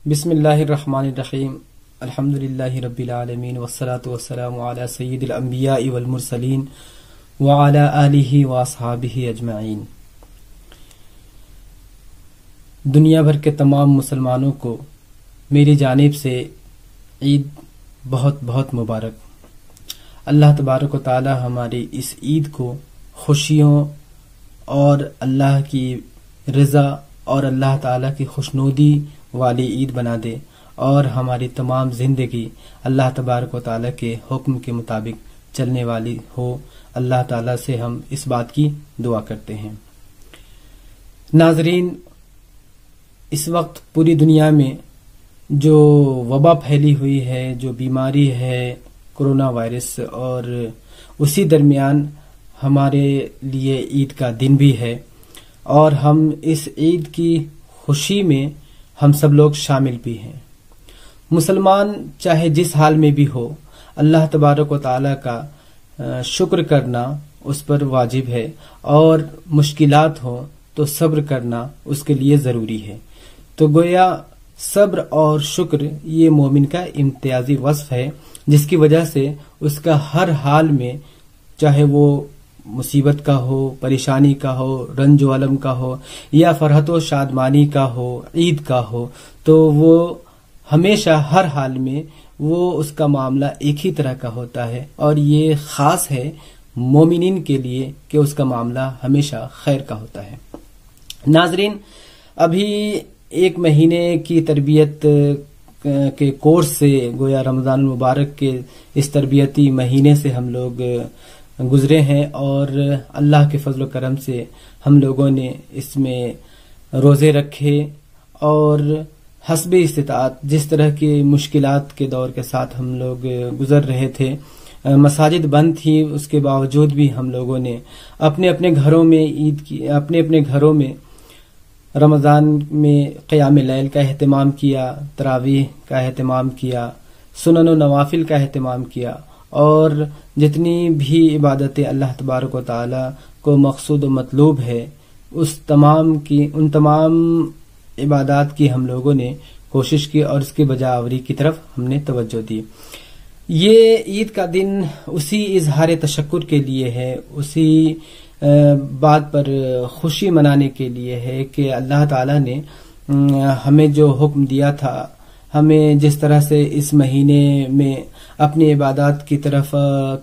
بسم اللہ الرحمن الرحیم الحمدللہ رب العالمین والصلاة والسلام علی سید الانبیاء والمرسلین وعلی آلہ واصحابہ اجمعین۔ دنیا بھر کے تمام مسلمانوں کو میری جانب سے عید بہت بہت مبارک۔ اللہ تبارک و تعالی ہماری اس عید کو خوشیوں اور اللہ کی رضا اور اللہ تعالی کی خوشنودی والی عید بنا دے، اور ہماری تمام زندگی اللہ تبارک و تعالی کے حکم کے مطابق چلنے والی ہو۔ اللہ تعالی سے ہم اس بات کی دعا کرتے ہیں۔ ناظرین، اس وقت پوری دنیا میں جو وبا پھیلی ہوئی ہے، جو بیماری ہے کرونا وائرس، اور اسی درمیان ہمارے لیے عید کا دن بھی ہے، اور ہم اس عید کی خوشی میں ہم سب لوگ شامل بھی ہیں۔ مسلمان چاہے جس حال میں بھی ہو، اللہ تبارک و تعالی کا شکر کرنا اس پر واجب ہے، اور مشکلات ہوں تو صبر کرنا اس کے لیے ضروری ہے۔ تو گویا صبر اور شکر یہ مومن کا امتیازی وصف ہے، جس کی وجہ سے اس کا ہر حال میں، چاہے وہ مصیبت کا ہو، پریشانی کا ہو، رنج و الم کا ہو، یا فرحت و شادمانی کا ہو، عید کا ہو، تو وہ ہمیشہ ہر حال میں وہ اس کا معاملہ ایک ہی طرح کا ہوتا ہے، اور یہ خاص ہے مومنین کے لیے کہ اس کا معاملہ ہمیشہ خیر کا ہوتا ہے۔ ناظرین، ابھی ایک مہینے کی تربیت کے کورس سے، گویا رمضان المبارک کے اس تربیتی مہینے سے ہم لوگ گزرے ہیں، اور اللہ کے فضل و کرم سے ہم لوگوں نے اس میں روزے رکھے، اور حسب استطاعت جس طرح کی مشکلات کے دور کے ساتھ ہم لوگ گزر رہے تھے، مساجد بند تھی، اس کے باوجود بھی ہم لوگوں نے اپنے اپنے گھروں میں عید کی، اپنے اپنے گھروں میں رمضان میں قیام لیل کا اہتمام کیا، تراویح کا اہتمام کیا، سنن و نوافل کا اہتمام کیا، اور جتنی بھی عبادتیں اللہ تبارک و تعالی کو مقصود و مطلوب ہے، ان تمام عبادات کی ہم لوگوں نے کوشش کی، اور اس کی بجا آوری کی طرف ہم نے توجہ دی۔ یہ عید کا دن اسی اظہار تشکر کے لیے ہے، اسی بات پر خوشی منانے کے لیے ہے کہ اللہ تعالی نے ہمیں جو حکم دیا تھا، ہمیں جس طرح سے اس مہینے میں اپنی عبادات کی طرف،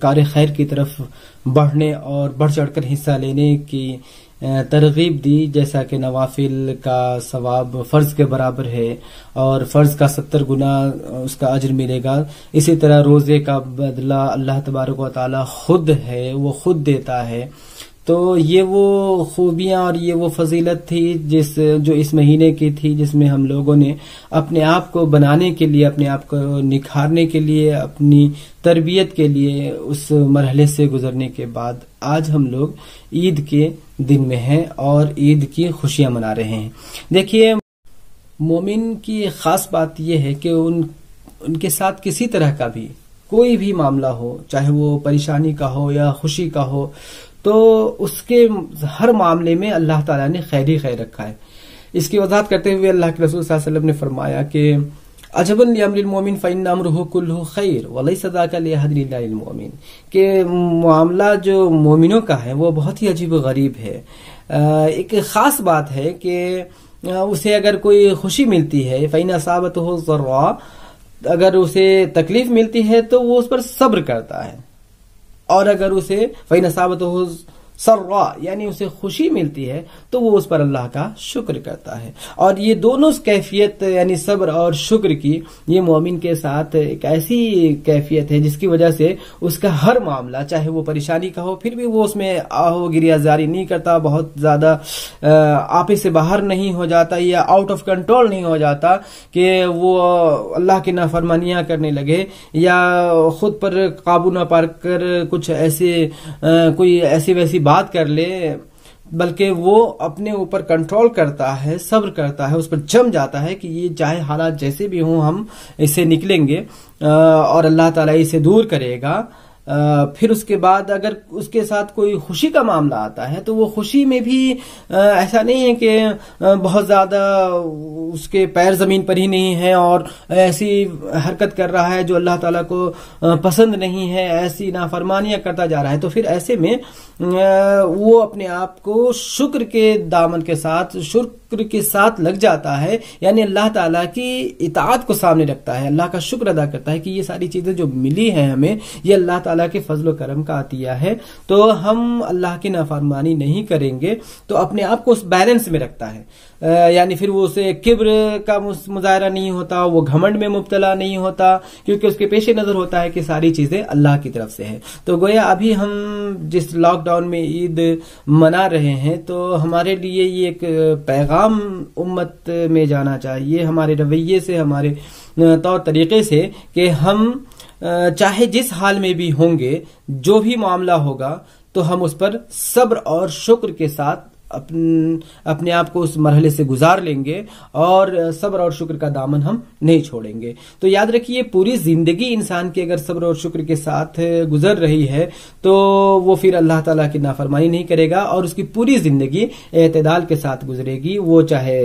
کار خیر کی طرف بڑھنے اور بڑھ چڑھ کر حصہ لینے کی ترغیب دی، جیسا کہ نوافل کا ثواب فرض کے برابر ہے، اور فرض کا 70 گنا اس کا اجر ملے گا، اسی طرح روزے کا بدلہ اللہ تبارک و تعالی خود ہے، وہ خود دیتا ہے۔ تو یہ وہ خوبیاں اور یہ وہ فضیلت تھی جو اس مہینے کی تھی، جس میں ہم لوگوں نے اپنے آپ کو بنانے کے لیے، اپنے آپ کو نکھارنے کے لیے، اپنی تربیت کے لیے اس مرحلے سے گزرنے کے بعد آج ہم لوگ عید کے دن میں ہیں اور عید کی خوشیاں منا رہے ہیں۔ دیکھیے، مومن کی خاص بات یہ ہے کہ ان کے ساتھ کسی طرح کا بھی کوئی بھی معاملہ ہو، چاہے وہ پریشانی کا ہو یا خوشی کا ہو، تو اس کے ہر معاملے میں اللہ تعالیٰ نے خیر ہی خیر رکھا ہے۔ اس کی وضاحت کرتے ہوئے اللہ کے رسول صلی اللہ علیہ وسلم نے فرمایا کہ عجبا لامر المومن فإن امره كله خیر وليس ذاك لأحد الا للمؤمن، کہ معاملہ جو مومنوں کا ہے وہ بہت ہی عجیب و غریب ہے۔ ایک خاص بات ہے کہ اسے اگر کوئی خوشی ملتی ہے، فإن أصابته ضراء، اگر اسے تکلیف ملتی ہے تو وہ اس پر صبر کرتا ہے، اور اگر اسے فإن أصابته سرا، یعنی اسے خوشی ملتی ہے تو وہ اس پر اللہ کا شکر کرتا ہے۔ اور یہ دونوں کیفیت، یعنی صبر اور شکر کی، یہ مومن کے ساتھ ایک ایسی کیفیت ہے جس کی وجہ سے اس کا ہر معاملہ، چاہے وہ پریشانی کا ہو، پھر بھی وہ اس میں آہو گریہ زاری نہیں کرتا، بہت زیادہ آپے سے باہر نہیں ہو جاتا، یا آؤٹ آف کنٹرول نہیں ہو جاتا کہ وہ اللہ کی نافرمانیاں کرنے لگے، یا خود پر قابو نہ پا کر کچھ کوئی ایسی ویسی بات کر لے، بلکہ وہ اپنے اوپر کنٹرول کرتا ہے، صبر کرتا ہے، اس پر جم جاتا ہے کہ یہ چاہے حالات جیسے بھی ہوں، ہم اسے نکلیں گے اور اللہ تعالیٰ اسے دور کرے گا۔ پھر اس کے بعد اگر اس کے ساتھ کوئی خوشی کا معاملہ آتا ہے تو وہ خوشی میں بھی ایسا نہیں ہے کہ بہت زیادہ اس کے پیر زمین پر ہی نہیں ہے اور ایسی حرکت کر رہا ہے جو اللہ تعالیٰ کو پسند نہیں ہے، ایسی نافرمانیاں کرتا جا رہا ہے، تو پھر ایسے میں وہ اپنے آپ کو شکر کے دامن کے ساتھ، شکر کے ساتھ لگ جاتا ہے، یعنی اللہ تعالیٰ کی اطاعت کو سامنے رکھتا ہے، اللہ کا شکر ادا کرتا ہے کہ یہ ساری چیزیں جو ملی ہیں ہمیں، یہ اللہ تعالیٰ کے فضل و کرم کا عطیہ ہے، تو ہم اللہ کی نافرمانی نہیں کریں گے، تو اپنے آپ کو اس بیلنس میں رکھتا ہے، یعنی پھر وہ اسے کبر کا مظاہرہ نہیں ہوتا، وہ گھمنڈ میں مبتلا نہیں ہوتا، کیونکہ اس کے پیش نظر ہوتا ہے کہ ساری چیزیں اللہ کی طرف سے ہے۔ تو گویا ابھی ہم جس لاک ڈاؤن میں عید منا رہے ہیں تو ہمارے لیے یہ ایک پیغام امت میں جانا چاہیے، ہمارے رویے سے، ہمارے طور طریقے سے، کہ ہم چاہے جس حال میں بھی ہوں گے، جو بھی معاملہ ہوگا، تو ہم اس پر صبر اور شکر کے ساتھ اپنے آپ کو اس مرحلے سے گزار لیں گے اور صبر اور شکر کا دامن ہم نہیں چھوڑیں گے۔ تو یاد رکھیے، پوری زندگی انسان کی اگر صبر اور شکر کے ساتھ گزر رہی ہے تو وہ پھر اللہ تعالیٰ کی نافرمانی نہیں کرے گا اور اس کی پوری زندگی اعتدال کے ساتھ گزرے گی، وہ چاہے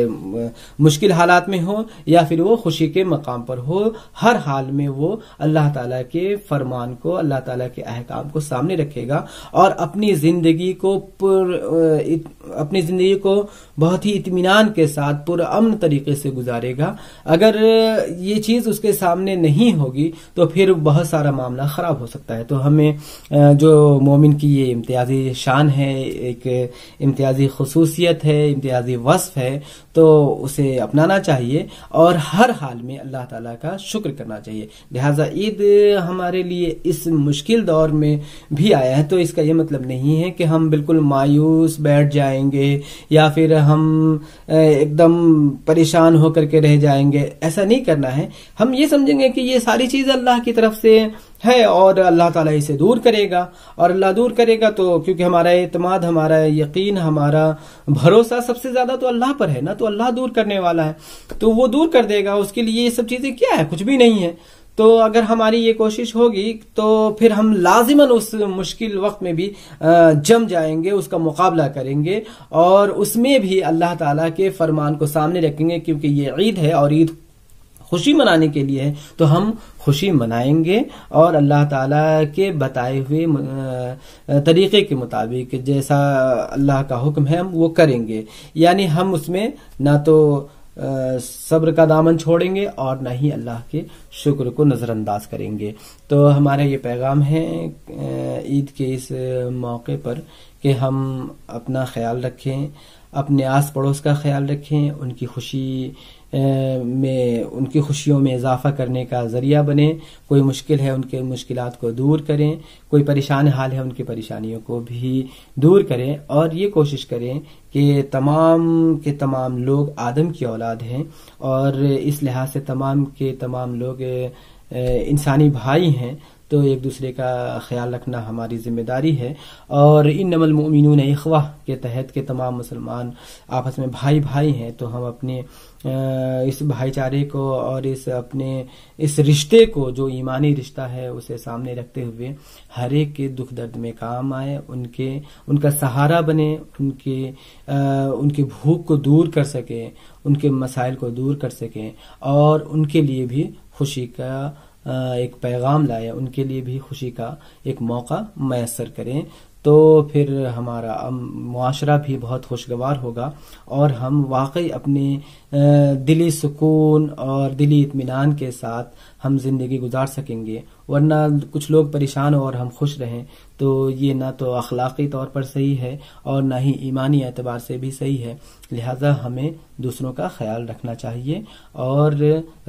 مشکل حالات میں ہو یا پھر وہ خوشی کے مقام پر ہو، ہر حال میں وہ اللہ تعالیٰ کے فرمان کو، اللہ تعالیٰ کے احکام کو سامنے رکھے گا اور اپنی زندگی کو بہت ہی اطمینان کے ساتھ پرامن طریقے سے گزارے گا۔ اگر یہ چیز اس کے سامنے نہیں ہوگی تو پھر بہت سارا معاملہ خراب ہو سکتا ہے۔ تو ہمیں جو مومن کی یہ امتیازی شان ہے، ایک امتیازی خصوصیت ہے، امتیازی وصف ہے، تو اسے اپنانا چاہیے اور ہر حال میں اللہ تعالیٰ کا شکر کرنا چاہیے۔ لہٰذا عید ہمارے لیے اس مشکل دور میں بھی آیا ہے، تو اس کا یہ مطلب نہیں ہے کہ ہم بالکل مایوس بیٹھ جائیں گے یا پھر ہم ایک دم پریشان ہو کر کے رہ جائیں گے، ایسا نہیں کرنا ہے۔ ہم یہ سمجھیں گے کہ یہ ساری چیز اللہ کی طرف سے ہے اور اللہ تعالیٰ اسے دور کرے گا، اور اللہ دور کرے گا تو کیونکہ ہمارا اعتماد، ہمارا یقین، ہمارا بھروسہ سب سے زیادہ تو اللہ پر ہے نا، تو اللہ دور کرنے والا ہے، تو وہ دور کر دے گا۔ اس کے لیے یہ سب چیزیں کیا ہے؟ کچھ بھی نہیں ہے۔ تو اگر ہماری یہ کوشش ہوگی تو پھر ہم لازماً اس مشکل وقت میں بھی جم جائیں گے، اس کا مقابلہ کریں گے اور اس میں بھی اللہ تعالیٰ کے فرمان کو سامنے رکھیں گے، کیونکہ یہ عید ہے اور عید خوشی منانے کے لیے ہے، تو ہم خوشی منائیں گے اور اللہ تعالیٰ کے بتائے ہوئے طریقے کے مطابق جیسا اللہ کا حکم ہے ہم وہ کریں گے، یعنی ہم اس میں نہ تو صبر کا دامن چھوڑیں گے اور نہ ہی اللہ کے شکر کو نظر انداز کریں گے۔ تو ہمارا یہ پیغام ہے عید کے اس موقع پر کہ ہم اپنا خیال رکھیں، اپنے آس پڑوس کا خیال رکھیں، ان کی خوشیوں میں اضافہ کرنے کا ذریعہ بنیں، کوئی مشکل ہے ان کے مشکلات کو دور کریں، کوئی پریشان حال ہے ان کی پریشانیوں کو بھی دور کریں، اور یہ کوشش کریں کہ تمام کے تمام لوگ آدم کی اولاد ہیں اور اس لحاظ سے تمام کے تمام لوگ انسانی بھائی ہیں، تو ایک دوسرے کا خیال رکھنا ہماری ذمہ داری ہے۔ اور انما المؤمنون اخوہ کے تحت کے تمام مسلمان آپس میں بھائی بھائی ہیں، تو ہم اپنے اس بھائی چارے کو اور اس رشتے کو جو ایمانی رشتہ ہے اسے سامنے رکھتے ہوئے ہر ایک کے دکھ درد میں کام آئے، ان کا سہارا بنے، ان کی بھوک کو دور کر سکیں، ان کے مسائل کو دور کر سکیں اور ان کے لیے بھی خوشی کا ایک پیغام لائے، ان کے لیے بھی خوشی کا ایک موقع میسر کریں، تو پھر ہمارا معاشرہ بھی بہت خوشگوار ہوگا اور ہم واقعی اپنے دلی سکون اور دلی اطمینان کے ساتھ ہم زندگی گزار سکیں گے۔ ورنہ کچھ لوگ پریشان ہو اور ہم خوش رہیں تو یہ نہ تو اخلاقی طور پر صحیح ہے اور نہ ہی ایمانی اعتبار سے بھی صحیح ہے۔ لہذا ہمیں دوسروں کا خیال رکھنا چاہیے اور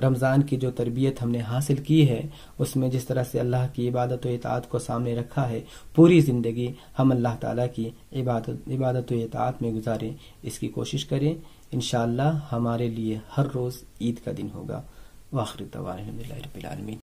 رمضان کی جو تربیت ہم نے حاصل کی ہے اس میں جس طرح سے اللہ کی عبادت و اطاعت کو سامنے رکھا ہے، پوری زندگی ہم اللہ تعالیٰ کی عبادت و اطاعت میں گزاریں، اس کی کوشش کریں۔ انشاءاللہ ہمارے لیے ہر روز عید کا دن ہوگا۔ وآخر دعوانا الحمدللہ رب العالمین۔